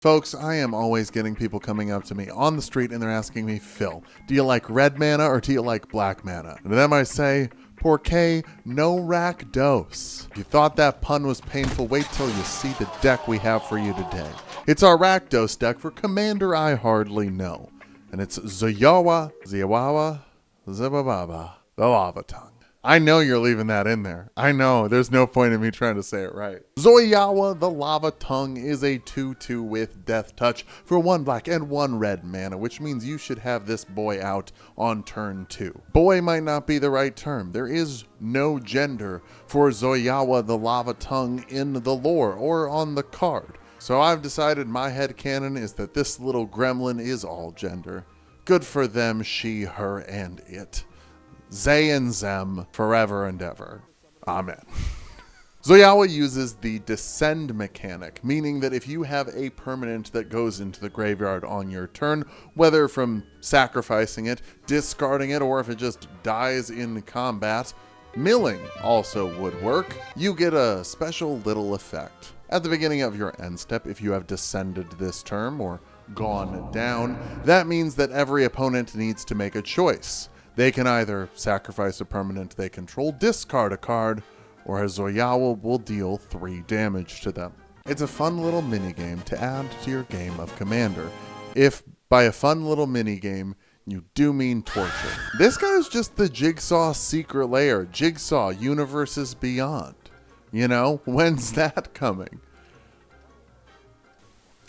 Folks, I am always getting people coming up to me on the street and they're asking me, Phil, do you like red mana or do you like black mana? And to them I say, Porque no Rakdos. If you thought that pun was painful, wait till you see the deck we have for you today. It's our Rakdos deck for Commander I Hardly Know. And it's Zoyowa the Lava Tongue. I know you're leaving that in there. I know, there's no point in me trying to say it right. Zoyowa the Lava Tongue is a 2/2 with Death Touch for 1 black and 1 red mana, which means you should have this boy out on turn 2. Boy might not be the right term. There is no gender for Zoyowa the Lava Tongue in the lore or on the card. So I've decided my headcanon is that this little gremlin is all gender. Good for them, she, her, and it. Zay and Zem, forever and ever. Amen. Zoyowa uses the descend mechanic, meaning that if you have a permanent that goes into the graveyard on your turn, whether from sacrificing it, discarding it, or if it just dies in combat, milling also would work. You get a special little effect. At the beginning of your end step, if you have descended this turn or gone down, that means that every opponent needs to make a choice. They can either sacrifice a permanent they control, discard a card, or Zoyowa will deal 3 damage to them. It's a fun little minigame to add to your game of Commander. If by a fun little minigame, you do mean torture. This guy is just the Jigsaw secret layer, Jigsaw Universes Beyond. You know, when's that coming?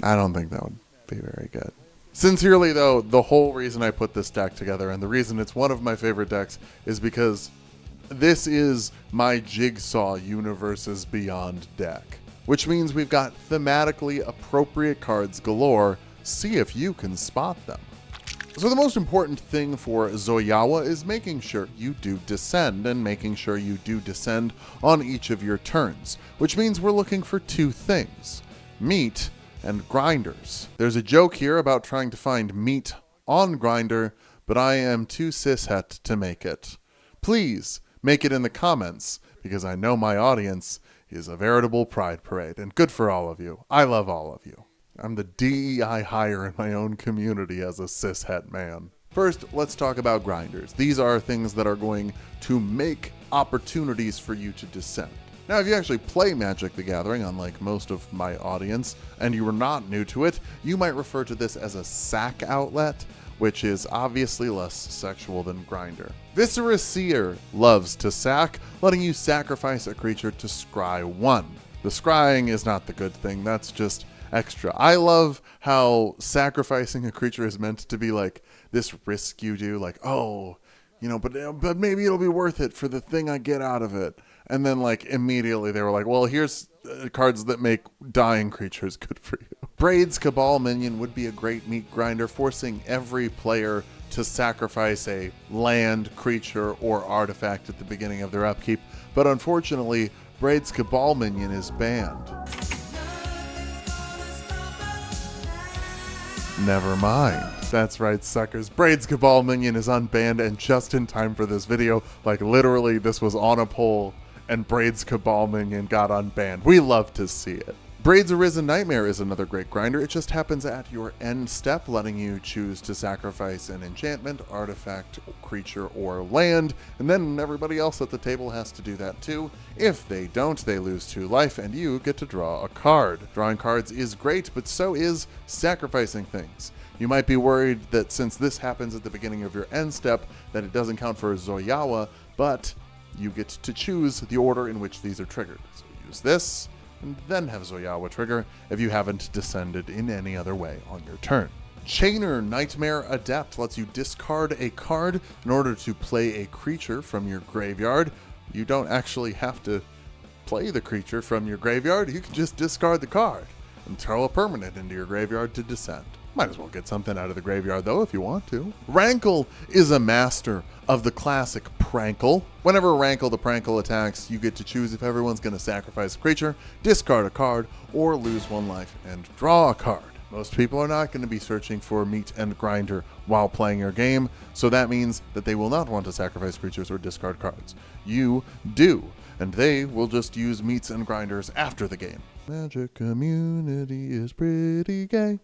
I don't think that would be very good. Sincerely though, the whole reason I put this deck together and the reason it's one of my favorite decks is because this is my Jigsaw Universes Beyond deck. Which means we've got thematically appropriate cards galore. See if you can spot them. So the most important thing for Zoyowa is making sure you do descend and making sure you do descend on each of your turns. Which means we're looking for 2 things. Meat and grinders. There's a joke here about trying to find meat on grinder, but I am too cishet to make it. Please make it in the comments, because I know my audience is a veritable pride parade, and good for all of you. I love all of you. I'm the DEI hire in my own community as a cishet man. First, let's talk about grinders. These are things that are going to make opportunities for you to descend. Now, if you actually play Magic the Gathering, unlike most of my audience, and you are not new to it, you might refer to this as a sack outlet, which is obviously less sexual than grinder. Viscera Seer loves to sack, letting you sacrifice a creature to scry 1. The scrying is not the good thing, that's just extra. I love how sacrificing a creature is meant to be like this risk you do, like, oh, you know, but maybe it'll be worth it for the thing I get out of it. And then, like, immediately they were like, well, here's cards that make dying creatures good for you. Braid's Cabal Minion would be a great meat grinder, forcing every player to sacrifice a land, creature, or artifact at the beginning of their upkeep. But unfortunately, Braid's Cabal Minion is banned. Never mind. That's right, suckers. Braid's Cabal Minion is unbanned, and just in time for this video, like literally this was on a poll, and Braid's Cabal Minion got unbanned. We love to see it. Braid's Arisen Nightmare is another great grinder. It just happens at your end step, letting you choose to sacrifice an enchantment, artifact, creature, or land, and then everybody else at the table has to do that too. If they don't, they lose 2 life, and you get to draw a card. Drawing cards is great, but so is sacrificing things. You might be worried that since this happens at the beginning of your end step, that it doesn't count for Zoyowa, but you get to choose the order in which these are triggered. So use this, and then have Zoyowa trigger if you haven't descended in any other way on your turn. Chainer Nightmare Adept lets you discard a card in order to play a creature from your graveyard. You don't actually have to play the creature from your graveyard, you can just discard the card and throw a permanent into your graveyard to descend. Might as well get something out of the graveyard though if you want to. Rankle is a master of the classic Prankle. Whenever Rankle the Prankle attacks, you get to choose if everyone's going to sacrifice a creature, discard a card, or lose 1 life and draw a card. Most people are not going to be searching for meat and grinder while playing your game, so that means that they will not want to sacrifice creatures or discard cards. You do, and they will just use meats and grinders after the game. Magic community is pretty gay,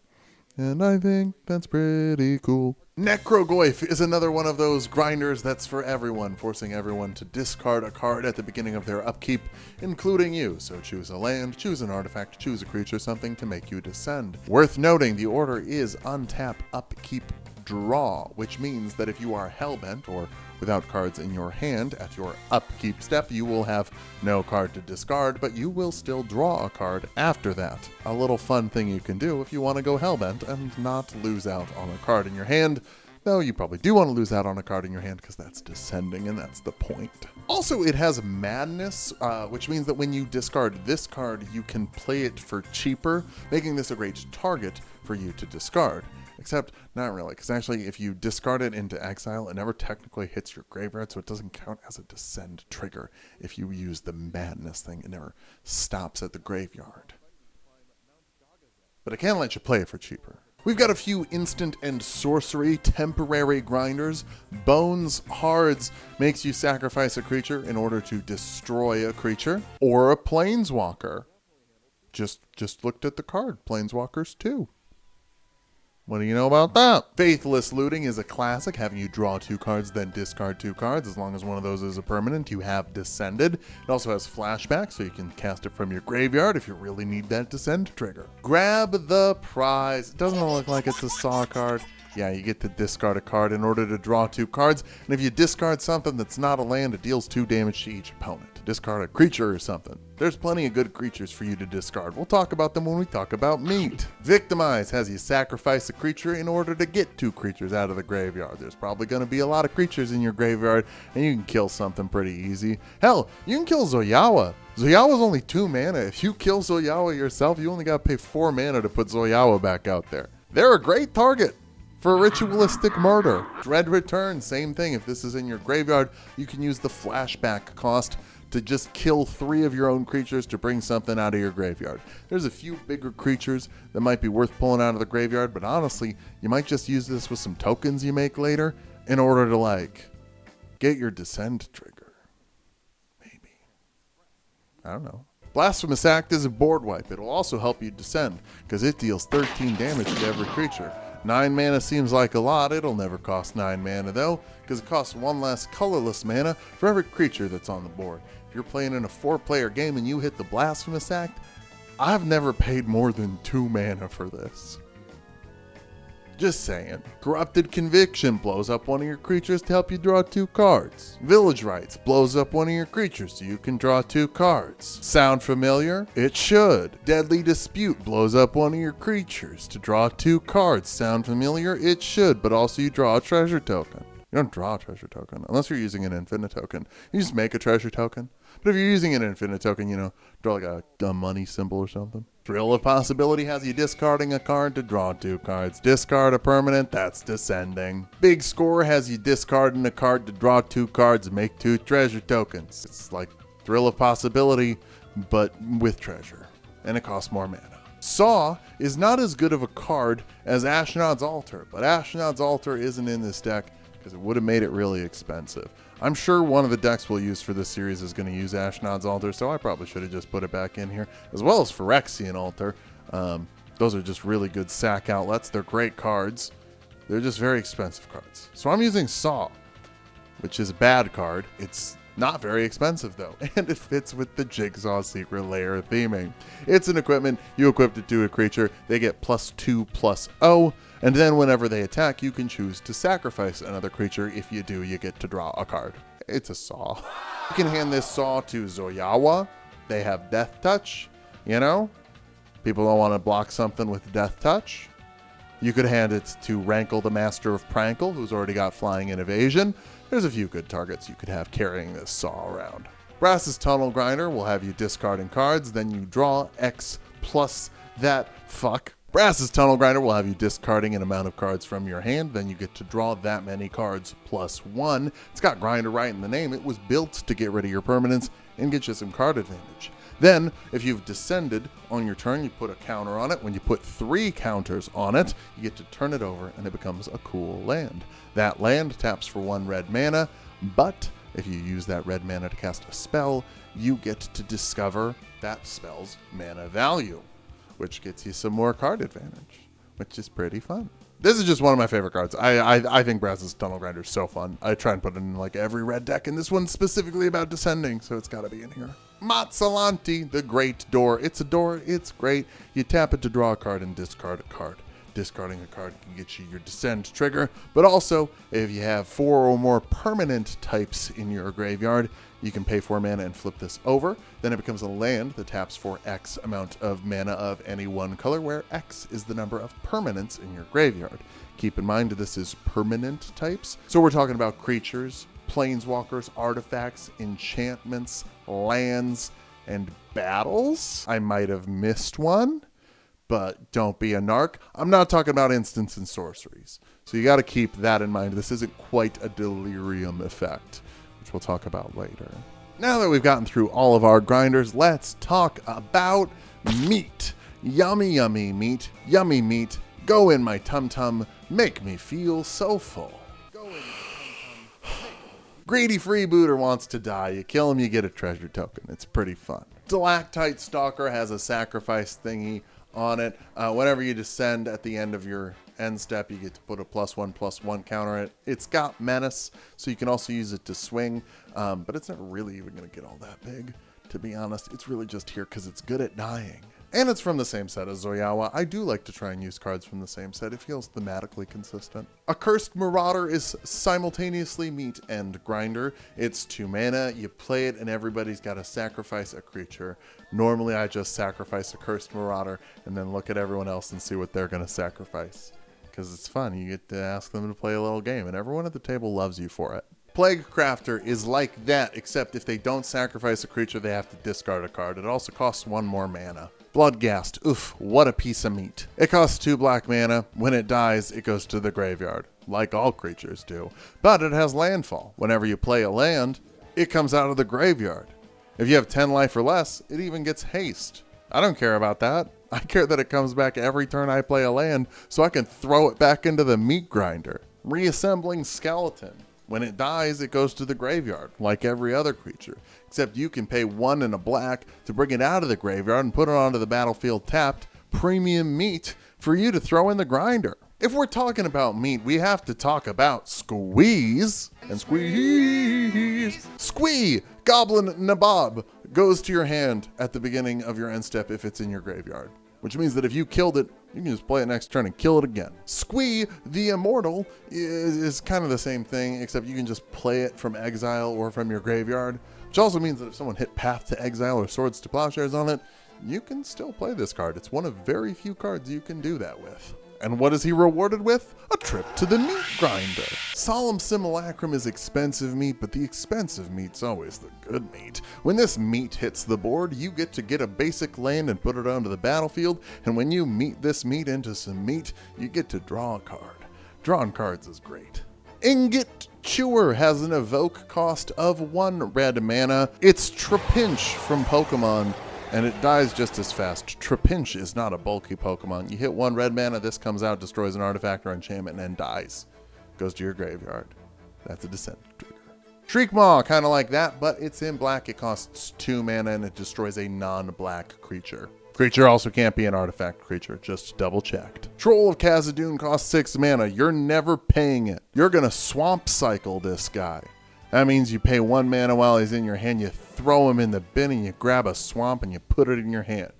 and I think that's pretty cool. Necrogoyf is another one of those grinders that's for everyone, forcing everyone to discard a card at the beginning of their upkeep, including you. So choose a land, choose an artifact, choose a creature, something to make you descend. Worth noting, the order is untap, upkeep, draw, which means that if you are hellbent or without cards in your hand at your upkeep step, you will have no card to discard, but you will still draw a card after that. A little fun thing you can do if you want to go hellbent and not lose out on a card in your hand, though you probably do want to lose out on a card in your hand because that's descending and that's the point. Also, it has Madness, which means that when you discard this card, you can play it for cheaper, making this a great target for you to discard. Except, not really, because actually if you discard it into exile, it never technically hits your graveyard, so it doesn't count as a descend trigger. If you use the Madness thing, it never stops at the graveyard. But it can let you play it for cheaper. We've got a few instant and sorcery temporary grinders. Bones Hards makes you sacrifice a creature in order to destroy a creature, or a Planeswalker. Just looked at the card, Planeswalkers 2. What do you know about that? Faithless Looting is a classic, having you draw 2 cards, then discard 2 cards. As long as one of those is a permanent, you have Descended. It also has Flashback, so you can cast it from your graveyard if you really need that Descend trigger. Grab the Prize. It doesn't look like it's a Saw card. Yeah, you get to discard a card in order to draw 2 cards, and if you discard something that's not a land, it deals 2 damage to each opponent. Discard a creature or something. There's plenty of good creatures for you to discard. We'll talk about them when we talk about meat. Victimize has you sacrifice a creature in order to get 2 creatures out of the graveyard. There's probably going to be a lot of creatures in your graveyard, and you can kill something pretty easy. Hell, you can kill Zoyowa. Zoyowa's only 2 mana. If you kill Zoyowa yourself, you only got to pay 4 mana to put Zoyowa back out there. They're a great target for ritualistic murder. Dread Return, same thing. If this is in your graveyard, you can use the flashback cost to just kill 3 of your own creatures to bring something out of your graveyard. There's a few bigger creatures that might be worth pulling out of the graveyard, but honestly, you might just use this with some tokens you make later in order to, like, get your Descend trigger. Maybe. I don't know. Blasphemous Act is a board wipe. It'll also help you descend, because it deals 13 damage to every creature. 9 mana seems like a lot. It'll never cost 9 mana though, because it costs 1 less colorless mana for every creature that's on the board. If you're playing in a 4-player game and you hit the Blasphemous Act, I've never paid more than 2 mana for this. Just saying. Corrupted Conviction blows up one of your creatures to help you draw 2 cards. Village Rites blows up one of your creatures so you can draw 2 cards. Sound familiar? It should. Deadly Dispute blows up one of your creatures to draw 2 cards. Sound familiar? It should, but also you draw a treasure token. You don't draw a treasure token unless you're using an infinite token. You just make a treasure token. But if you're using an infinite token, you know, draw like a money symbol or something. Thrill of Possibility has you discarding a card to draw 2 cards. Discard a permanent, that's descending. Big Score has you discarding a card to draw 2 cards and make 2 treasure tokens. It's like Thrill of Possibility, but with treasure. And it costs more mana. Saw is not as good of a card as Ashnod's Altar, but Ashnod's Altar isn't in this deck because it would have made it really expensive. I'm sure one of the decks we'll use for this series is going to use Ashnod's Altar, so I probably should have just put it back in here, as well as Phyrexian Altar. Those are just really good sack outlets. They're great cards. They're just very expensive cards. So I'm using Saw, which is a bad card. It's not very expensive though, and it fits with the Jigsaw Secret Lair theming. It's an equipment. You equip it to a creature, they get +2/+0, and then whenever they attack, you can choose to sacrifice another creature. If you do, you get to draw a card. It's a Saw. You can hand this Saw to Zoyowa. They have Death Touch, you know? People don't want to block something with Death Touch. You could hand it to Rankle the Master of Prankle, who's already got Flying and Evasion. There's a few good targets you could have carrying this Saw around. Brass's Tunnel Grinder will have you discarding cards, then you draw X plus that fuck. Brass's Tunnel Grinder will have you discarding an amount of cards from your hand, then you get to draw that many cards +1. It's got Grinder right in the name. It was built to get rid of your permanents and get you some card advantage. Then, if you've descended on your turn, you put a counter on it. When you put 3 counters on it, you get to turn it over, and it becomes a cool land. That land taps for 1 red mana, but if you use that red mana to cast a spell, you get to discover that spell's mana value, which gets you some more card advantage, which is pretty fun. This is just one of my favorite cards. I think Brass's Tunnel Grinder is so fun. I try and put it in like every red deck, and this one's specifically about descending, so it's got to be in here. Mazzalanti, the Great Door. It's a door, it's great. You tap it to draw a card and discard a card. Discarding a card can get you your descend trigger, but also if you have 4 or more permanent types in your graveyard, you can pay 4 mana and flip this over. Then it becomes a land that taps for X amount of mana of any one color, where X is the number of permanents in your graveyard. Keep in mind this is permanent types, so we're talking about creatures, planeswalkers, artifacts, enchantments, lands, and battles. I might have missed one, but don't be a narc. I'm not talking about instants and sorceries. So you got to keep that in mind. This isn't quite a delirium effect, which we'll talk about later. Now that we've gotten through all of our grinders, let's talk about meat. Yummy, yummy meat. Yummy meat. Go in my tum-tum. Make me feel so full. Go in my tum-tum. Greedy freebooter wants to die. You kill him, you get a treasure token. It's pretty fun. Stalactite Stalker has a sacrifice thingy on it. Whenever you descend at the end of your end step, you get to put a +1/+1 counter on it. It's got menace, so you can also use it to swing, but it's not really even going to get all that big, to be honest. It's really just here because it's good at dying. And it's from the same set as Zoyowa. I do like to try and use cards from the same set. It feels thematically consistent. Accursed Marauder is simultaneously meat and grinder. It's 2 mana, you play it, and everybody's got to sacrifice a creature. Normally I just sacrifice Accursed Marauder and then look at everyone else and see what they're going to sacrifice. Because it's fun. You get to ask them to play a little game, and everyone at the table loves you for it. Plague Crafter is like that, except if they don't sacrifice a creature, they have to discard a card. It also costs 1 more mana. Bloodghast, oof, what a piece of meat. It costs 2 black mana. When it dies, it goes to the graveyard, like all creatures do. But it has landfall. Whenever you play a land, it comes out of the graveyard. If you have 10 life or less, it even gets haste. I don't care about that. I care that it comes back every turn I play a land, so I can throw it back into the meat grinder. Reassembling Skeleton. When it dies, it goes to the graveyard, like every other creature. Except you can pay 1 and a black to bring it out of the graveyard and put it onto the battlefield tapped, premium meat for you to throw in the grinder. If we're talking about meat, we have to talk about Squeeze. And Squeeze! Squee! Goblin Nabob goes to your hand at the beginning of your end step if it's in your graveyard. Which means that if you killed it, you can just play it next turn and kill it again. Squee the Immortal is kind of the same thing, except you can just play it from exile or from your graveyard, which also means that if someone hit Path to Exile or Swords to Plowshares on it, you can still play this card. It's one of very few cards you can do that with. And what is he rewarded with? A trip to the meat grinder. Solemn Simulacrum is expensive meat, but the expensive meat's always the good meat. When this meat hits the board, you get to get a basic land and put it onto the battlefield, and when you meet this meat into some meat, you get to draw a card. Drawing cards is great. Ingot Chewer has an evoke cost of 1 red mana. It's Trapinch from Pokemon, and it dies just as fast. Trapinch is not a bulky Pokemon. You hit 1 red mana, this comes out, destroys an artifact or enchantment, and dies. Goes to your graveyard. That's a descent trigger. Shriekmaw, kind of like that, but it's in black. It costs 2 mana, and it destroys a non-black creature. Creature also can't be an artifact creature, just double checked. Troll of Khazad-dûn costs 6 mana. You're never paying it. You're gonna swamp cycle this guy. That means you pay 1 mana while he's in your hand, you throw him in the bin, and you grab a swamp and you put it in your hand.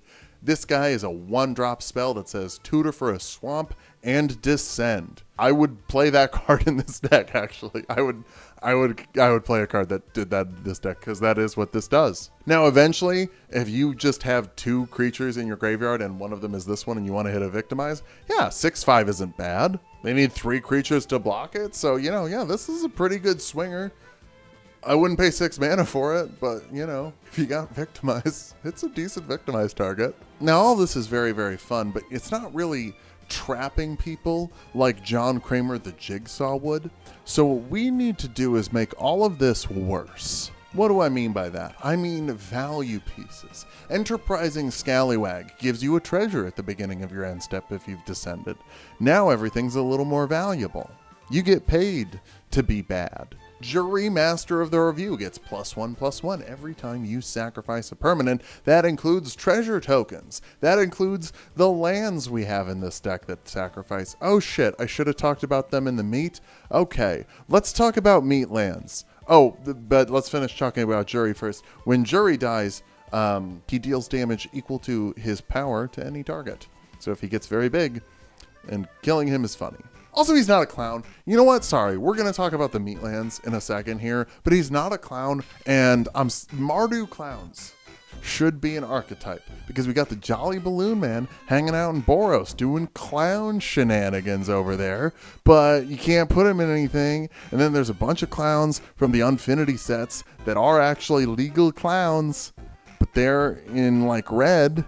This guy is a 1-drop spell that says tutor for a swamp and descend. I would play that card in this deck, actually. I would play a card that did that in this deck, because that is what this does. Now, eventually, if you just have 2 creatures in your graveyard and one of them is this one and you want to hit a Victimize, yeah, 6/5 isn't bad. They need 3 creatures to block it, so, yeah, this is a pretty good swinger. I wouldn't pay 6 mana for it, but, if you got Victimize, it's a decent Victimize target. Now, all this is very, very fun, but it's not really trapping people like John Kramer the Jigsaw would. So what we need to do is make all of this worse. What do I mean by that? I mean value pieces. Enterprising Scallywag gives you a treasure at the beginning of your end step if you've descended. Now everything's a little more valuable. You get paid to be bad. Jury Master of the Review gets +1/+1 every time you sacrifice a permanent. That includes treasure tokens. That includes the lands we have in this deck that sacrifice. Oh shit, I should have talked about them in the meat. Okay, let's talk about meat lands. Oh, but let's finish talking about Jury first. When Jury dies, he deals damage equal to his power to any target. So if he gets very big, and killing him is funny. Also, he's not a clown. You know what? Sorry, we're going to talk about the meat lands in a second here, but he's not a clown, and Mardu clowns should be an archetype, because we got the Jolly Balloon Man hanging out in Boros doing clown shenanigans over there, but you can't put him in anything, and then there's a bunch of clowns from the Unfinity sets that are actually legal clowns, but they're in, like, red.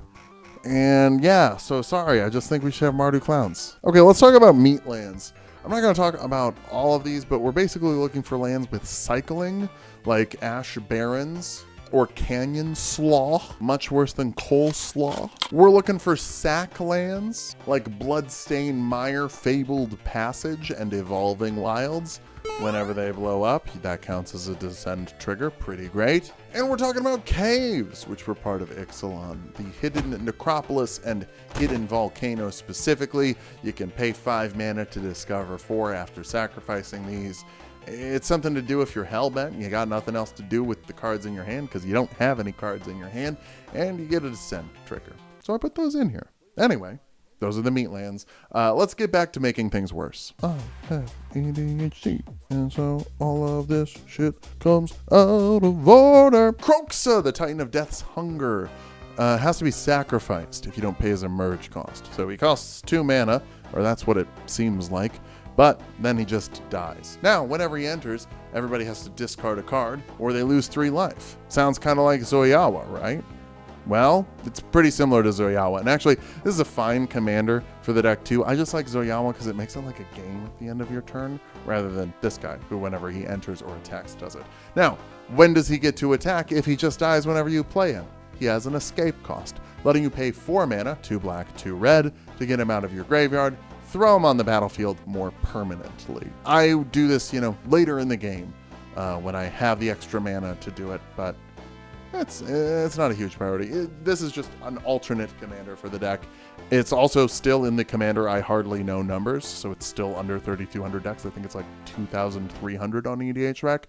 And yeah, so sorry, I just think we should have Mardu clowns. Okay, let's talk about meat lands. I'm not going to talk about all of these, but we're basically looking for lands with cycling, like Ash Barrens or Canyon Slaw, much worse than Coleslaw. We're looking for sack lands, like Bloodstained Mire, Fabled Passage, and Evolving Wilds. Whenever they blow up, that counts as a descend trigger. Pretty great. And we're talking about caves, which were part of Ixalan. The hidden necropolis and hidden volcano specifically. You can pay 5 mana to discover 4 after sacrificing these. It's something to do if you're hellbent and you got nothing else to do with the cards in your hand because you don't have any cards in your hand, and you get a descend trigger. So I put those in here. Anyway, those are the meat lands. Let's get back to making things worse. I have ADHD, and so all of this shit comes out of order. Kroxa, the Titan of Death's Hunger, has to be sacrificed if you don't pay his emerge cost. So he costs 2 mana, or that's what it seems like, but then he just dies. Now, whenever he enters, everybody has to discard a card, or they lose 3 life. Sounds kind of like Zoyowa, right? Well, it's pretty similar to Zoyowa. And actually, this is a fine commander for the deck too. I just like Zoyowa because it makes it like a game at the end of your turn, rather than this guy, who whenever he enters or attacks does it. Now, when does he get to attack if he just dies whenever you play him? He has an escape cost, letting you pay 4 mana, 2 black, 2 red, to get him out of your graveyard, throw him on the battlefield more permanently. I do this, later in the game when I have the extra mana to do it, but it's not a huge priority. This is just an alternate commander for the deck. It's also still in the commander I hardly know numbers, so it's still under 3,200 decks. I think it's like 2,300 on EDH Rec.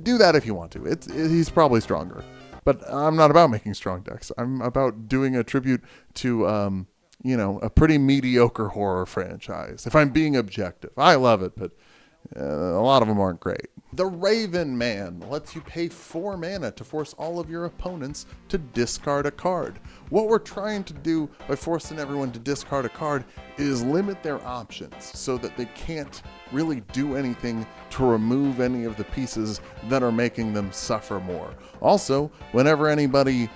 Do that if you want to. He's probably stronger. But I'm not about making strong decks. I'm about doing a tribute to, a pretty mediocre horror franchise. If I'm being objective. I love it, but a lot of them aren't great. The Raven Man lets you pay 4 mana to force all of your opponents to discard a card. What we're trying to do by forcing everyone to discard a card is limit their options so that they can't really do anything to remove any of the pieces that are making them suffer more. Also, whenever anybody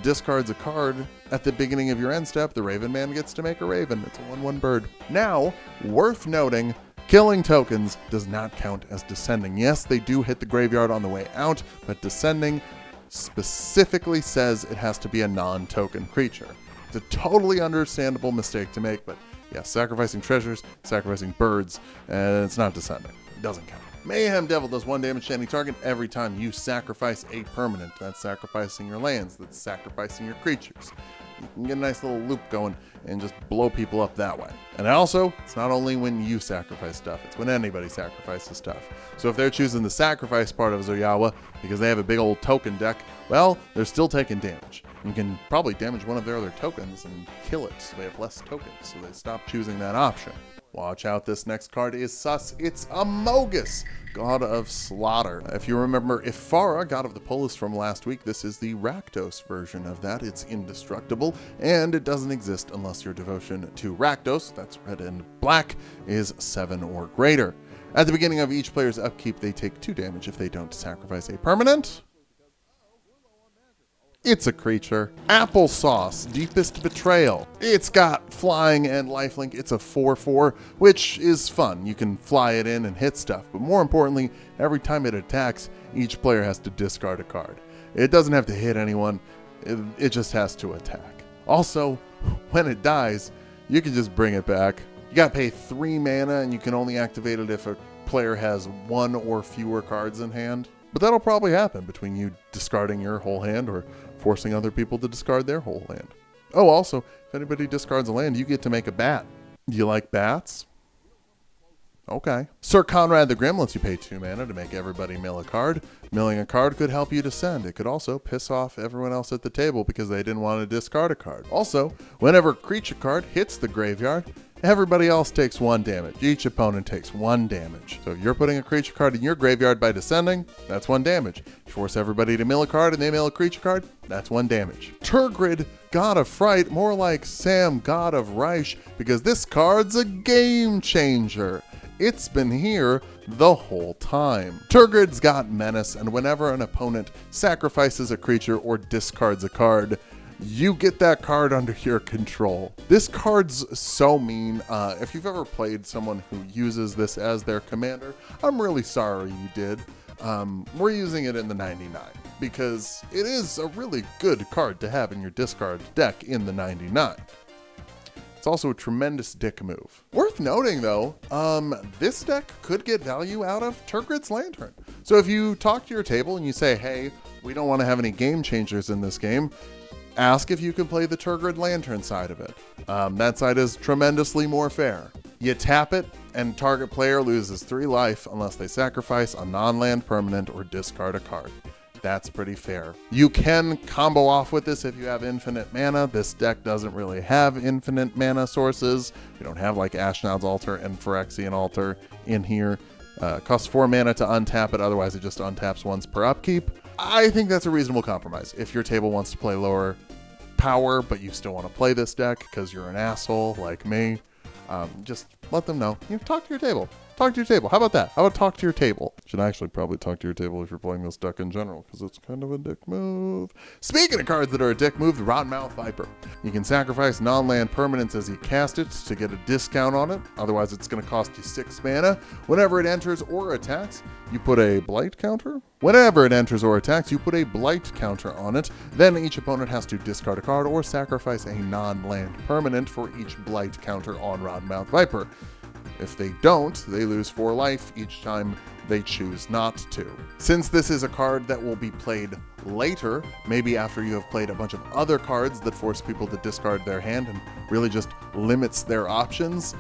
discards a card at the beginning of your end step, the Raven Man gets to make a Raven. It's a 1/1 bird. Now, worth noting, killing tokens does not count as descending. Yes, they do hit the graveyard on the way out, but descending specifically says it has to be a non-token creature. It's a totally understandable mistake to make, but yeah, sacrificing treasures, sacrificing birds, and it's not descending. It doesn't count. Mayhem Devil does 1 damage to any target every time you sacrifice a permanent. That's sacrificing your lands, that's sacrificing your creatures. You can get a nice little loop going and just blow people up that way. And also, it's not only when you sacrifice stuff, it's when anybody sacrifices stuff. So if they're choosing the sacrifice part of Zoyowa because they have a big old token deck, well, they're still taking damage. You can probably damage one of their other tokens and kill it so they have less tokens, so they stop choosing that option. Watch out, this next card is sus. It's Amogus, God of Slaughter. If you remember Ifara, God of the Polis from last week, this is the Rakdos version of that. It's indestructible, and it doesn't exist unless your devotion to Rakdos, that's red and black, is 7 or greater. At the beginning of each player's upkeep, they take 2 damage if they don't sacrifice a permanent. It's a creature. Applesauce, Deepest Betrayal. It's got flying and lifelink. It's a 4/4, which is fun. You can fly it in and hit stuff. But more importantly, every time it attacks, each player has to discard a card. It doesn't have to hit anyone. It just has to attack. Also, when it dies, you can just bring it back. You gotta pay 3 mana, and you can only activate it if a player has 1 or fewer cards in hand. But that'll probably happen between you discarding your whole hand or forcing other people to discard their whole hand. Oh, also, if anybody discards a land, you get to make a bat. Do you like bats? Okay. Sir Conrad the Grim lets you pay 2 mana to make everybody mill a card. Milling a card could help you descend. It could also piss off everyone else at the table because they didn't want to discard a card. Also, whenever a creature card hits the graveyard, everybody else takes 1 damage. Each opponent takes 1 damage. So if you're putting a creature card in your graveyard by descending, that's 1 damage. You force everybody to mill a card and they mill a creature card, that's 1 damage. Turgid, God of Fright, more like Sam, God of Reich, because this card's a game changer. It's been here the whole time. Turgid's got Menace, and whenever an opponent sacrifices a creature or discards a card, you get that card under your control. This card's so mean. If you've ever played someone who uses this as their commander, I'm really sorry you did. We're using it in the 99 because it is a really good card to have in your discard deck in the 99. It's also a tremendous dick move. Worth noting though, this deck could get value out of Turgid's Lantern. So if you talk to your table and you say, hey, we don't want to have any game changers in this game, ask if you can play the Turgid Lantern side of it. That side is tremendously more fair. You tap it, and target player loses 3 life unless they sacrifice a non-land permanent or discard a card. That's pretty fair. You can combo off with this if you have infinite mana. This deck doesn't really have infinite mana sources. We don't have like Ashnod's Altar and Phyrexian Altar in here. Costs 4 mana to untap it, otherwise it just untaps once per upkeep. I think that's a reasonable compromise. If your table wants to play lower power, but you still want to play this deck because you're an asshole like me, just let them know. You talk to your table. Talk to your table. How about that? How about talk to your table? Should actually probably talk to your table if you're playing this deck in general, because it's kind of a dick move. Speaking of cards that are a dick move, the Rodmouth Viper. You can sacrifice non-land permanents as you cast it to get a discount on it. Otherwise, it's going to cost you 6 mana. Whenever it enters or attacks, you put a blight counter. Whenever it enters or attacks, you put a blight counter on it. Then each opponent has to discard a card or sacrifice a non-land permanent for each blight counter on Rodmouth Viper. If they don't, they lose 4 life each time they choose not to. Since this is a card that will be played later, maybe after you have played a bunch of other cards that force people to discard their hand and really just limits their options,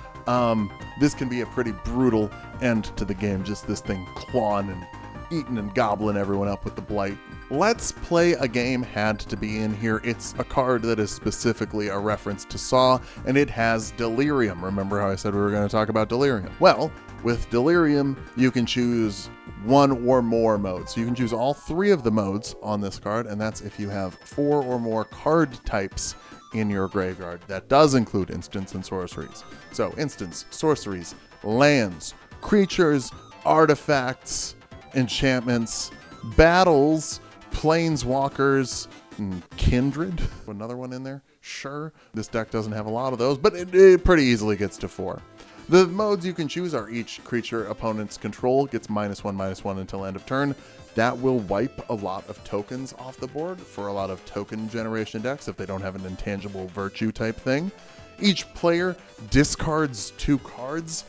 this can be a pretty brutal end to the game. Just this thing clawing and eating and gobbling everyone up with the blight. Let's Play a Game had to be in here. It's a card that is specifically a reference to Saw, and it has Delirium. Remember how I said we were going to talk about Delirium? Well, with Delirium, you can choose 1 or more modes. You can choose all 3 of the modes on this card, and that's if you have 4 or more card types in your graveyard. That does include instants and sorceries. So instants, sorceries, lands, creatures, artifacts, enchantments, battles, planeswalkers, kindred. Another one in there? Sure. This deck doesn't have a lot of those, but it pretty easily gets to 4. The modes you can choose are each creature opponent's control gets -1/-1 until end of turn. That will wipe a lot of tokens off the board for a lot of token generation decks if they don't have an intangible virtue type thing. Each player discards 2 cards.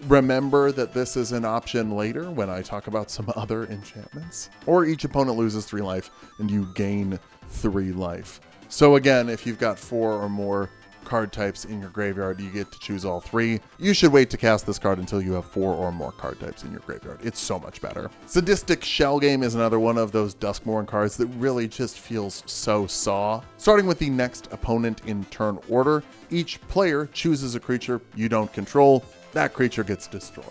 Remember that this is an option later when I talk about some other enchantments. Or each opponent loses 3 life and you gain 3 life. So again, if you've got 4 or more card types in your graveyard, you get to choose all 3. You should wait to cast this card until you have 4 or more card types in your graveyard. It's so much better. Sadistic Shell Game is another one of those Duskmourn cards that really just feels so Saw. Starting with the next opponent in turn order, each player chooses a creature you don't control. That creature gets destroyed.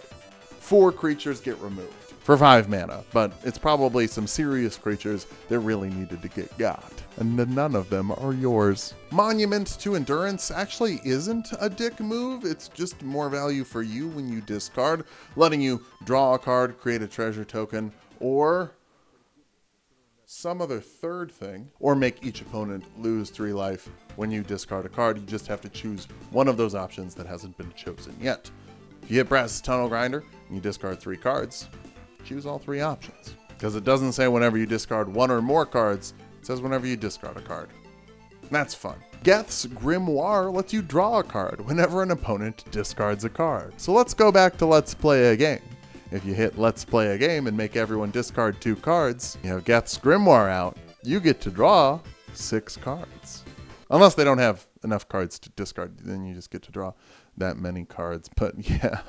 4 creatures get removed for 5 mana, but it's probably some serious creatures that really needed to get got, and none of them are yours. Monument to Endurance actually isn't a dick move. It's just more value for you when you discard, letting you draw a card, create a treasure token, or some other third thing, or make each opponent lose 3 life when you discard a card. You just have to choose one of those options that hasn't been chosen yet. If you hit Brass Tunnel Grinder and you discard 3 cards, choose all 3 options. Because it doesn't say whenever you discard 1 or more cards, it says whenever you discard a card. That's fun. Geth's Grimoire lets you draw a card whenever an opponent discards a card. So let's go back to Let's Play a Game. If you hit Let's Play a Game and make everyone discard 2 cards, you have Geth's Grimoire out, you get to draw 6 cards. Unless they don't have enough cards to discard, then you just get to draw that many cards. But yeah,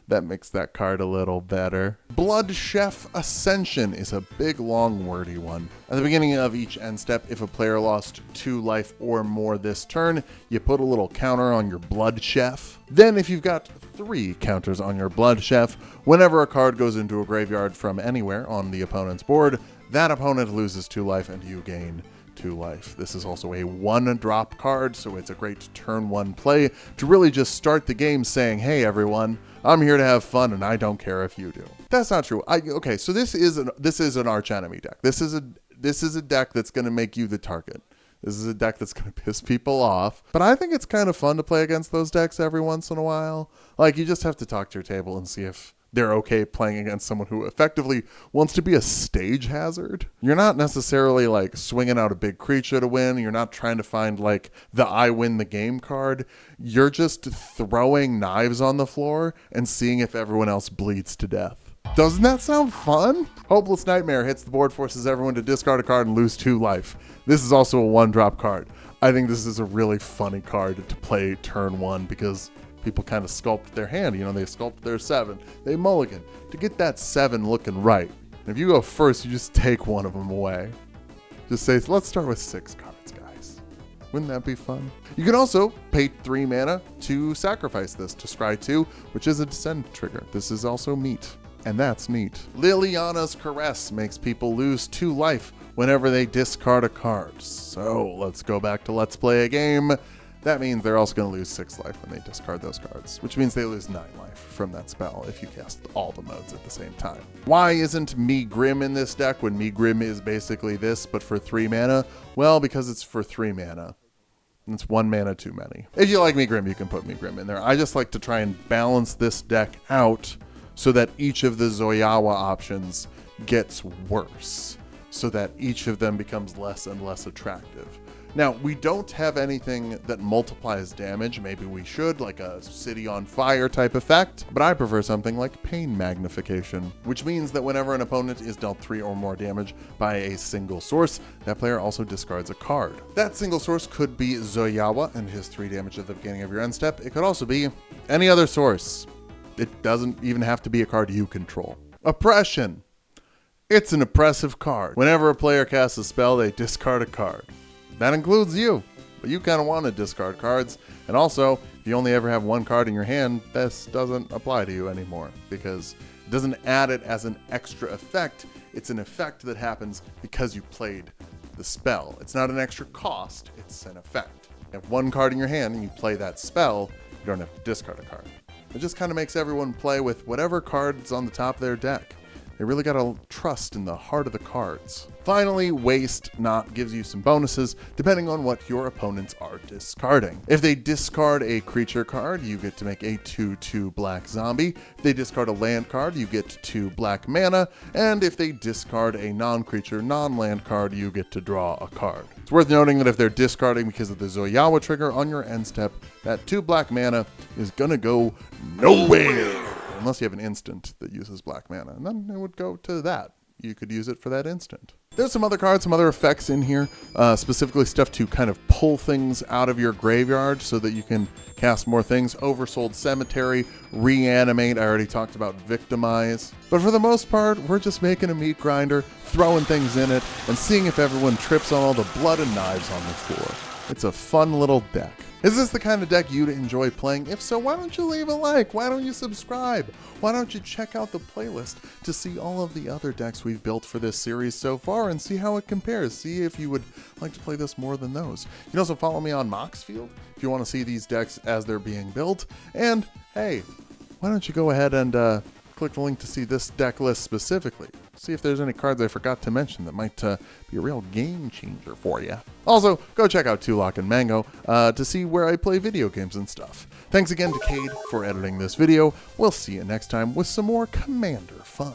that makes that card a little better. Blood Chef Ascension is a big, long, wordy one. At the beginning of each end step, if a player lost 2 life or more this turn, you put a little counter on your Blood Chef. Then if you've got 3 counters on your Blood Chef, whenever a card goes into a graveyard from anywhere on the opponent's board, that opponent loses 2 life and you gain 2 life. This is also a 1-drop card, so it's a great turn 1 play to really just start the game saying, hey everyone, I'm here to have fun and I don't care if you do. That's not true. Okay, so this is an arch enemy deck. This is a deck that's going to make you the target. This is a deck that's going to piss people off. But I think it's kind of fun to play against those decks every once in a while. Like, you just have to talk to your table and see if they're okay playing against someone who effectively wants to be a stage hazard. You're not necessarily like swinging out a big creature to win. You're not trying to find like the I win the game card. You're just throwing knives on the floor and seeing if everyone else bleeds to death. Doesn't that sound fun? Hopeless Nightmare hits the board, forces everyone to discard a card and lose 2 life. This is also a 1-drop card. I think this is a really funny card to play turn 1 because people kind of sculpt their hand. You know, they sculpt their 7. They mulligan to get that 7 looking right. And if you go first, you just take one of them away. Just say, let's start with 6 cards, guys. Wouldn't that be fun? You can also pay 3 mana to sacrifice this to scry 2, which is a descend trigger. This is also meat, and that's neat. Liliana's Caress makes people lose 2 life whenever they discard a card. So let's go back to Let's Play a Game. That means they're also going to lose 6 life when they discard those cards, which means they lose 9 life from that spell if you cast all the modes at the same time. Why isn't Me Grim in this deck when Me Grim is basically this, but for 3 mana? Well, because it's for 3 mana. It's 1 mana too many. If you like Me Grim, you can put Me Grim in there. I just like to try and balance this deck out so that each of the Zoyowa options gets worse, so that each of them becomes less and less attractive. Now, we don't have anything that multiplies damage. Maybe we should, like a city on fire type effect, but I prefer something like Pain Magnification, which means that whenever an opponent is dealt 3 or more damage by a single source, that player also discards a card. That single source could be Zoyowa and his 3 damage at the beginning of your end step. It could also be any other source. It doesn't even have to be a card you control. Oppression. It's an oppressive card. Whenever a player casts a spell, they discard a card. That includes you, but you kind of want to discard cards. And also, if you only ever have 1 card in your hand, this doesn't apply to you anymore because it doesn't add it as an extra effect. It's an effect that happens because you played the spell. It's not an extra cost, it's an effect. You have 1 card in your hand and you play that spell, you don't have to discard a card. It just kind of makes everyone play with whatever card's on the top of their deck. They really gotta trust in the heart of the cards. Finally, Waste Not gives you some bonuses depending on what your opponents are discarding. If they discard a creature card, you get to make a 2/2 black zombie. If they discard a land card, you get 2 black mana. And if they discard a non-creature, non-land card, you get to draw a card. It's worth noting that if they're discarding because of the Zoyowa trigger on your end step, that 2 black mana is gonna go nowhere. Unless you have an instant that uses black mana, and then it would go to that. You could use it for that instant. There's some other cards, some other effects in here, specifically stuff to kind of pull things out of your graveyard so that you can cast more things. Oversold Cemetery, Reanimate, I already talked about Victimize. But for the most part, we're just making a meat grinder, throwing things in it, and seeing if everyone trips on all the blood and knives on the floor. It's a fun little deck. Is this the kind of deck you'd enjoy playing? If so, why don't you leave a like? Why don't you subscribe? Why don't you check out the playlist to see all of the other decks we've built for this series so far and see how it compares? See if you would like to play this more than those. You can also follow me on Moxfield if you want to see these decks as they're being built. And hey, why don't you go ahead and Click the link to see this deck list specifically. See if there's any cards I forgot to mention that might be a real game changer for you. Also, go check out Tulok and Mango to see where I play video games and stuff. Thanks again to Cade for editing this video. We'll see you next time with some more Commander fun.